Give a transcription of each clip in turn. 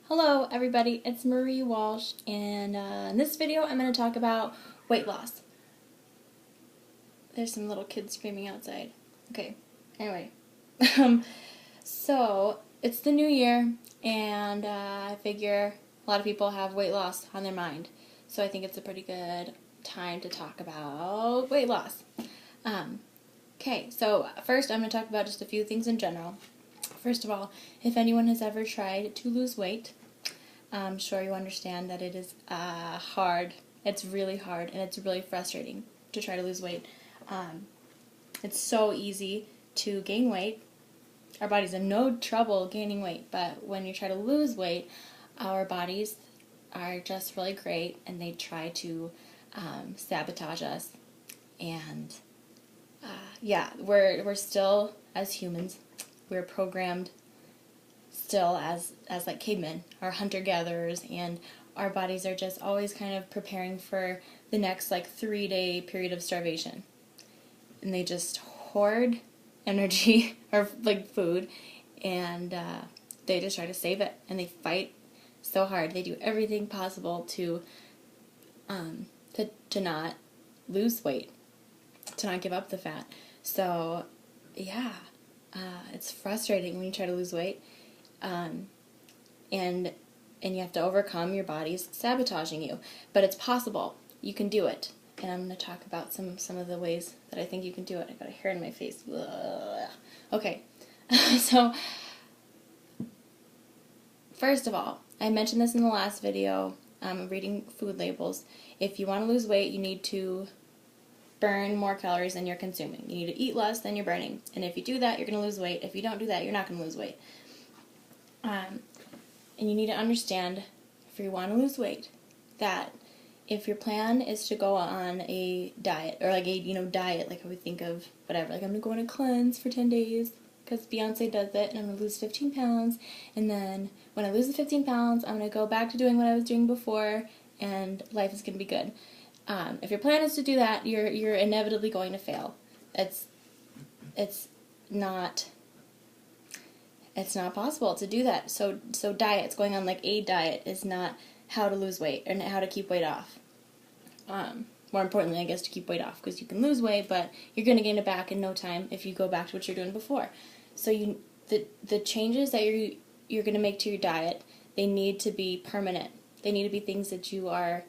Hello everybody, it's Marie Walsh, and in this video I'm going to talk about weight loss. There's some little kids screaming outside. Okay, anyway. So, it's the new year, and I figure a lot of people have weight loss on their mind. So I think it's a pretty good time to talk about weight loss. Okay, so first I'm going to talk about just a few things in general. First of all, if anyone has ever tried to lose weight, I'm sure you understand that it is hard. It's really hard, and it's really frustrating to try to lose weight. It's so easy to gain weight. Our bodies have no trouble gaining weight, but when you try to lose weight, our bodies are just really great, and they try to sabotage us. And yeah, we're still, as humans, we're programmed still as like cavemen, or hunter-gatherers, and our bodies are just always kind of preparing for the next like 3-day period of starvation. And they just hoard energy or like food, and they just try to save it, and they fight so hard. They do everything possible to not lose weight, to not give up the fat. So yeah, it's frustrating when you try to lose weight, and you have to overcome your body's sabotaging you. But it's possible. You can do it. And I'm going to talk about some of the ways that I think you can do it. I got a hair in my face. Ugh. Okay. So, first of all, I mentioned this in the last video, reading food labels. If you want to lose weight, you need to burn more calories than you're consuming. You need to eat less than you're burning. And if you do that, you're going to lose weight. If you don't do that, you're not going to lose weight. And you need to understand, if you want to lose weight, that if your plan is to go on a diet, or like a diet, like I would think of whatever, like I'm going to go on a cleanse for 10 days, because Beyonce does it, and I'm going to lose 15 pounds, and then when I lose the 15 pounds, I'm going to go back to doing what I was doing before, and life is going to be good. If your plan is to do that, you're inevitably going to fail. It's not possible to do that. So diets, going on like a diet, is not how to lose weight and how to keep weight off. More importantly, I guess, to keep weight off, because you can lose weight, but you're going to gain it back in no time if you go back to what you're doing before. So the changes that you're going to make to your diet, they need to be permanent. They need to be things that you are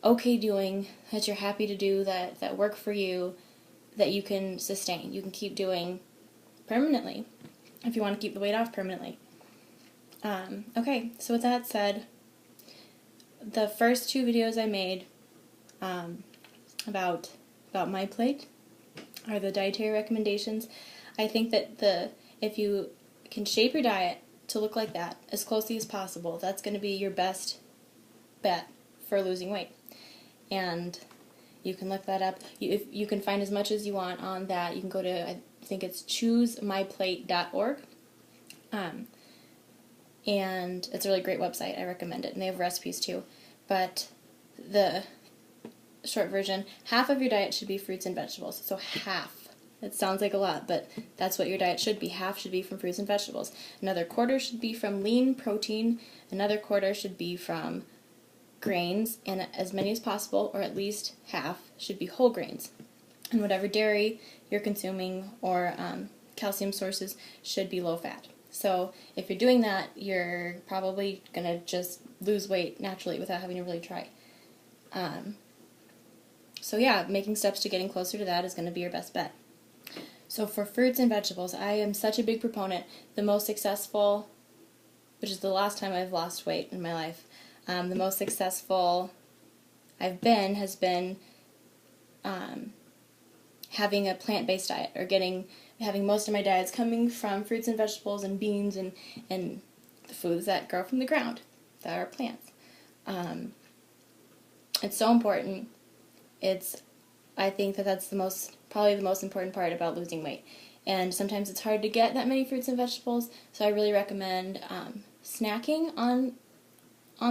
okay doing, that you're happy to do, that work for you, that you can sustain, you can keep doing permanently, if you want to keep the weight off permanently. Okay, so with that said, the first 2 videos I made about my plate are the dietary recommendations. I think that if you can shape your diet to look like that as closely as possible, that's going to be your best bet for losing weight. And you can look that up. You can find as much as you want on that. You can go to, I think it's choosemyplate.org. And it's a really great website. I recommend it. And they have recipes too. But the short version, half of your diet should be fruits and vegetables. So half. It sounds like a lot, but that's what your diet should be. Half should be from fruits and vegetables. Another quarter should be from lean protein. Another quarter should be from grains, and as many as possible, or at least half, should be whole grains. And whatever dairy you're consuming or calcium sources should be low fat. So if you're doing that, you're probably going to just lose weight naturally without having to really try. So yeah, making steps to getting closer to that is going to be your best bet. So for fruits and vegetables, I am such a big proponent. The most successful, which is the last time I've lost weight in my life, the most successful I've been has been having a plant-based diet, or having most of my diets coming from fruits and vegetables and beans and the foods that grow from the ground, that are plants. It's so important. I think that's probably the most important part about losing weight. And sometimes it's hard to get that many fruits and vegetables, so I really recommend snacking on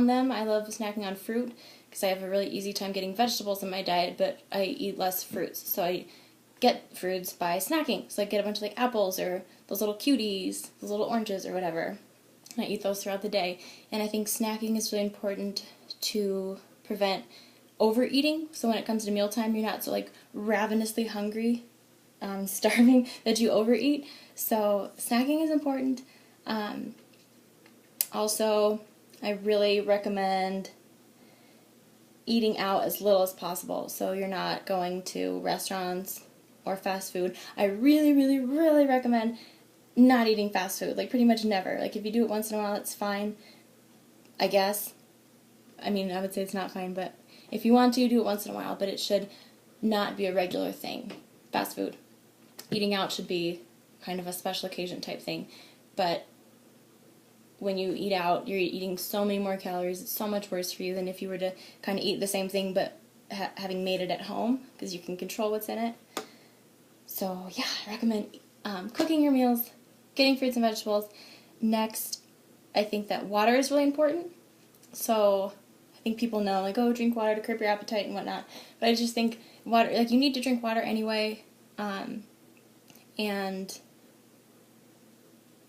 them. I love snacking on fruit because I have a really easy time getting vegetables in my diet, but I eat less fruits. So I get fruits by snacking. So I get a bunch of like apples or those little cuties, those little oranges or whatever. and I eat those throughout the day. And I think snacking is really important to prevent overeating. So when it comes to mealtime, you're not so like ravenously hungry, starving, that you overeat. So snacking is important. Also, I really recommend eating out as little as possible. So you're not going to restaurants or fast food. I really, really, really recommend not eating fast food. Like pretty much never. Like if you do it once in a while, it's fine, I guess. I mean, I would say it's not fine, but if you want to, do it once in a while. But it should not be a regular thing. Fast food. Eating out should be kind of a special occasion type thing. But when you eat out, you're eating so many more calories. It's so much worse for you than if you were to kind of eat the same thing but having made it at home, because you can control what's in it. So yeah, I recommend cooking your meals, getting fruits and vegetables. Next, I think that water is really important. So I think people know, like, oh, drink water to curb your appetite and whatnot. But I just think water, like, you need to drink water anyway. And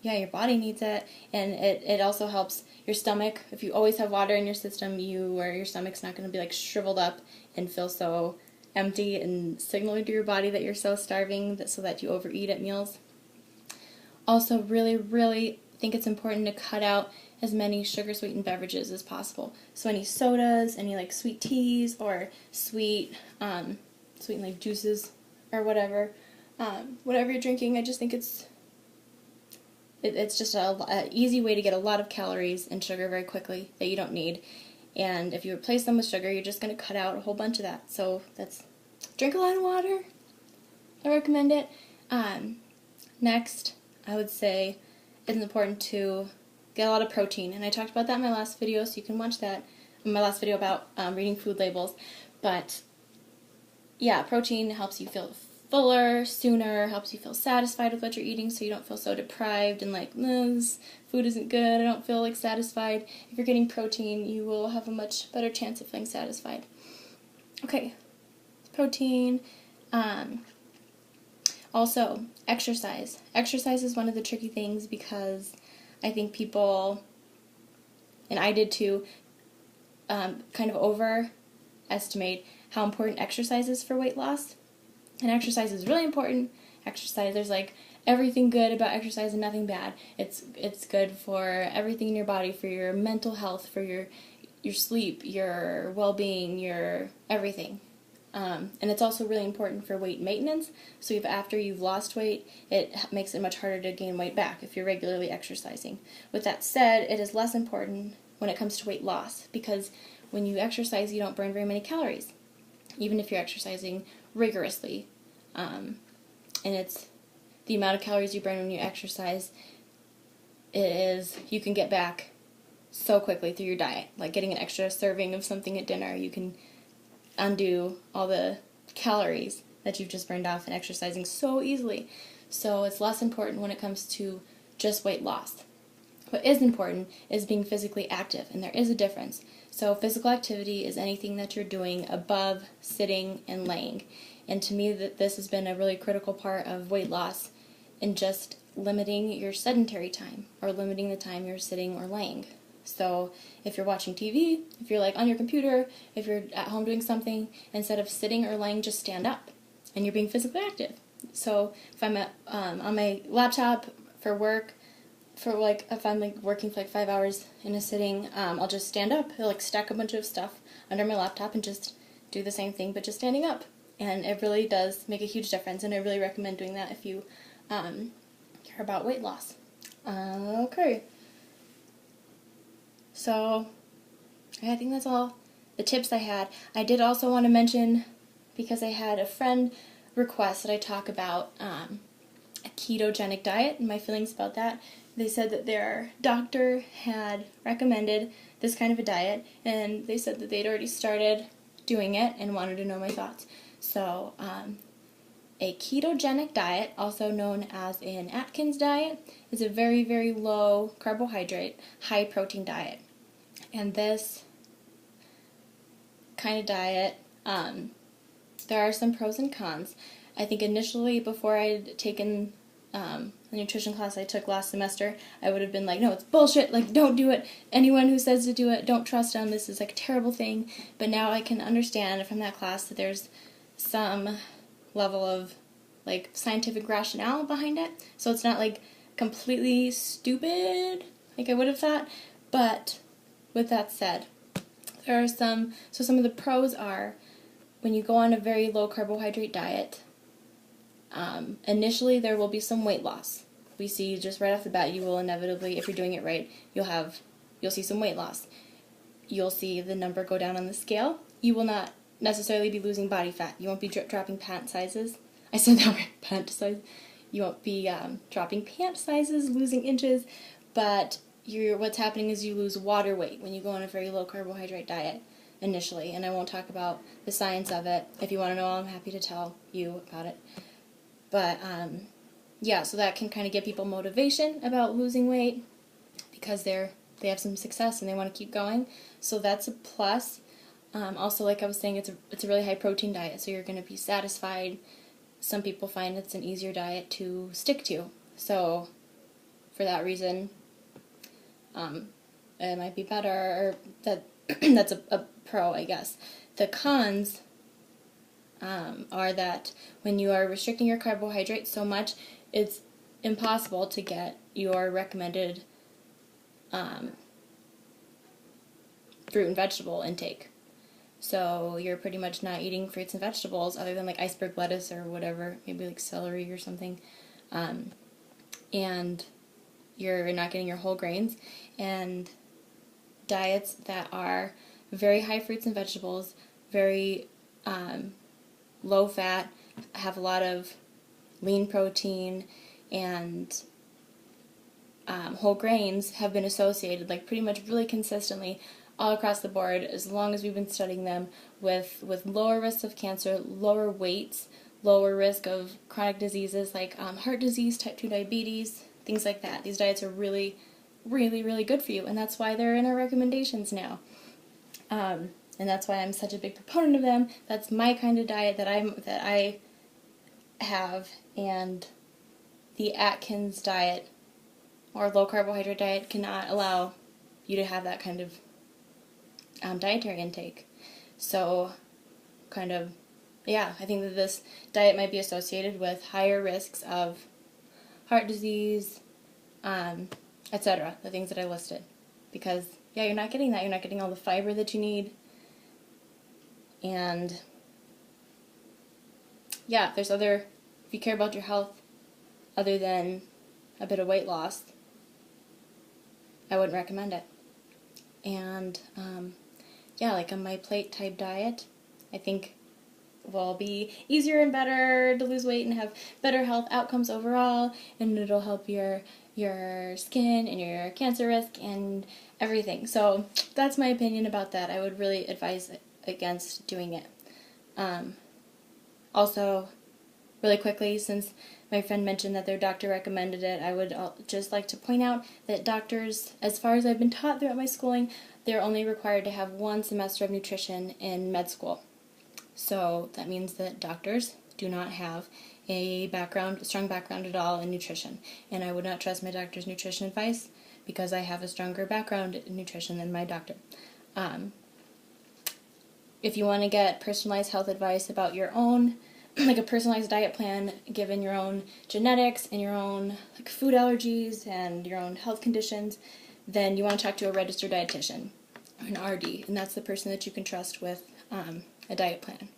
yeah, your body needs it, and it also helps your stomach. If you always have water in your system, your stomach's not going to be like shriveled up and feel so empty and signaling to your body that you're so starving so that you overeat at meals. Also, really, really think it's important to cut out as many sugar-sweetened beverages as possible. So any sodas, any like sweet teas, or sweet like juices or whatever. Whatever you're drinking, I just think it's just an easy way to get a lot of calories and sugar very quickly that you don't need. And if you replace them with sugar, you're just going to cut out a whole bunch of that. So drink a lot of water. I recommend it. Next, I would say it's important to get a lot of protein. And I talked about that in my last video, so you can watch that in my last video about reading food labels. But yeah, protein helps you feel fuller sooner, helps you feel satisfied with what you're eating, so you don't feel so deprived and like, this food isn't good, I don't feel like satisfied. If you're getting protein, you will have a much better chance of feeling satisfied. Okay, protein. Also, exercise. Exercise is one of the tricky things because I think people, and I did too, kind of overestimate how important exercise is for weight loss. And exercise is really important. Exercise, there's like everything good about exercise and nothing bad. It's good for everything in your body, for your mental health, for your sleep, your well-being, your everything. And it's also really important for weight maintenance. So after you've lost weight, it makes it much harder to gain weight back if you're regularly exercising. With that said, it is less important when it comes to weight loss, because when you exercise, you don't burn very many calories, even if you're exercising rigorously. And it's the amount of calories you burn when you exercise, you can get back so quickly through your diet. Like getting an extra serving of something at dinner, you can undo all the calories that you've just burned off in exercising so easily. So it's less important when it comes to just weight loss. What is important is being physically active, and there is a difference. So physical activity is anything that you're doing above sitting and laying. And to me, this has been a really critical part of weight loss, in just limiting your sedentary time, or limiting the time you're sitting or laying. So if you're watching TV, if you're like on your computer, if you're at home doing something, instead of sitting or laying, just stand up, and you're being physically active. So if I'm on my laptop for work, if I'm like working for like 5 hours in a sitting, I'll just stand up. I'll like stack a bunch of stuff under my laptop and just do the same thing, but just standing up. And it really does make a huge difference, and I really recommend doing that if you care about weight loss. Okay. So I think that's all the tips I had. I did also want to mention, because I had a friend request that I talk about a ketogenic diet and my feelings about that. They said that their doctor had recommended this kind of a diet, and they said that they'd already started doing it and wanted to know my thoughts. So a ketogenic diet, also known as an Atkins diet, is a very, very low carbohydrate, high protein diet. And this kind of diet, there are some pros and cons. I think initially, before I'd taken the nutrition class I took last semester, I would have been like, no, it's bullshit, like, don't do it. Anyone who says to do it, don't trust them. This is like a terrible thing. But now I can understand from that class that there's some level of like scientific rationale behind it. So it's not like completely stupid like I would have thought. But with that said, there are some of the pros are when you go on a very low carbohydrate diet, initially there will be some weight loss. We see just right off the bat you will inevitably, if you're doing it right, you'll see some weight loss. You'll see the number go down on the scale. You will not necessarily be losing body fat. You won't be dropping pant sizes. I said that right, pant size. You won't be dropping pant sizes, losing inches, but what's happening is you lose water weight when you go on a very low carbohydrate diet initially, and I won't talk about the science of it. If you want to know, I'm happy to tell you about it. But yeah, so that can kind of give people motivation about losing weight because they have some success and they want to keep going. So that's a plus. Also, like I was saying, it's a really high protein diet, so you're going to be satisfied. Some people find it's an easier diet to stick to. So for that reason, it might be better, or that's a pro, I guess. The cons are that when you are restricting your carbohydrates so much, it's impossible to get your recommended fruit and vegetable intake. So you're pretty much not eating fruits and vegetables other than like iceberg lettuce or whatever, maybe like celery or something. And you're not getting your whole grains. And diets that are very high fruits and vegetables, very low fat, have a lot of lean protein, and whole grains have been associated, like pretty much really consistently all across the board, as long as we've been studying them, with lower risks of cancer, lower weights, lower risk of chronic diseases like heart disease, type 2 diabetes, things like that. These diets are really, really, really good for you, and that's why they're in our recommendations now. And that's why I'm such a big proponent of them. That's my kind of diet that I have, and the Atkins diet or low carbohydrate diet cannot allow you to have that kind of dietary intake. So kind of, yeah, I think that this diet might be associated with higher risks of heart disease, etc., the things that I listed. Because, yeah, you're not getting that. You're not getting all the fiber that you need. And, yeah, if you care about your health other than a bit of weight loss, I wouldn't recommend it. And, yeah, like a My Plate type diet, I think will be easier and better to lose weight and have better health outcomes overall, and it'll help your skin and your cancer risk and everything. So that's my opinion about that. I would really advise against doing it. Also, really quickly, since my friend mentioned that their doctor recommended it, I would just like to point out that doctors, as far as I've been taught throughout my schooling, they're only required to have 1 semester of nutrition in med school. So that means that doctors do not have a strong background at all in nutrition. And I would not trust my doctor's nutrition advice because I have a stronger background in nutrition than my doctor. If you want to get personalized health advice about your own, like a personalized diet plan given your own genetics and your own like food allergies and your own health conditions, then you want to talk to a registered dietitian, an RD, and that's the person that you can trust with a diet plan,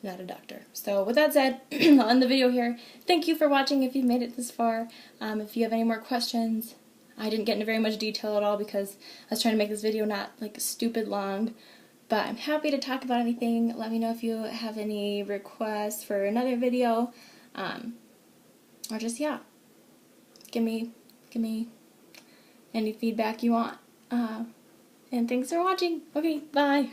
not a doctor. So with that said, I'll end the video here. Thank you for watching if you've made it this far. If you have any more questions, I didn't get into very much detail at all because I was trying to make this video not like stupid long, but I'm happy to talk about anything. Let me know if you have any requests for another video, or just, yeah, give me any feedback you want. And thanks for watching. Okay, bye.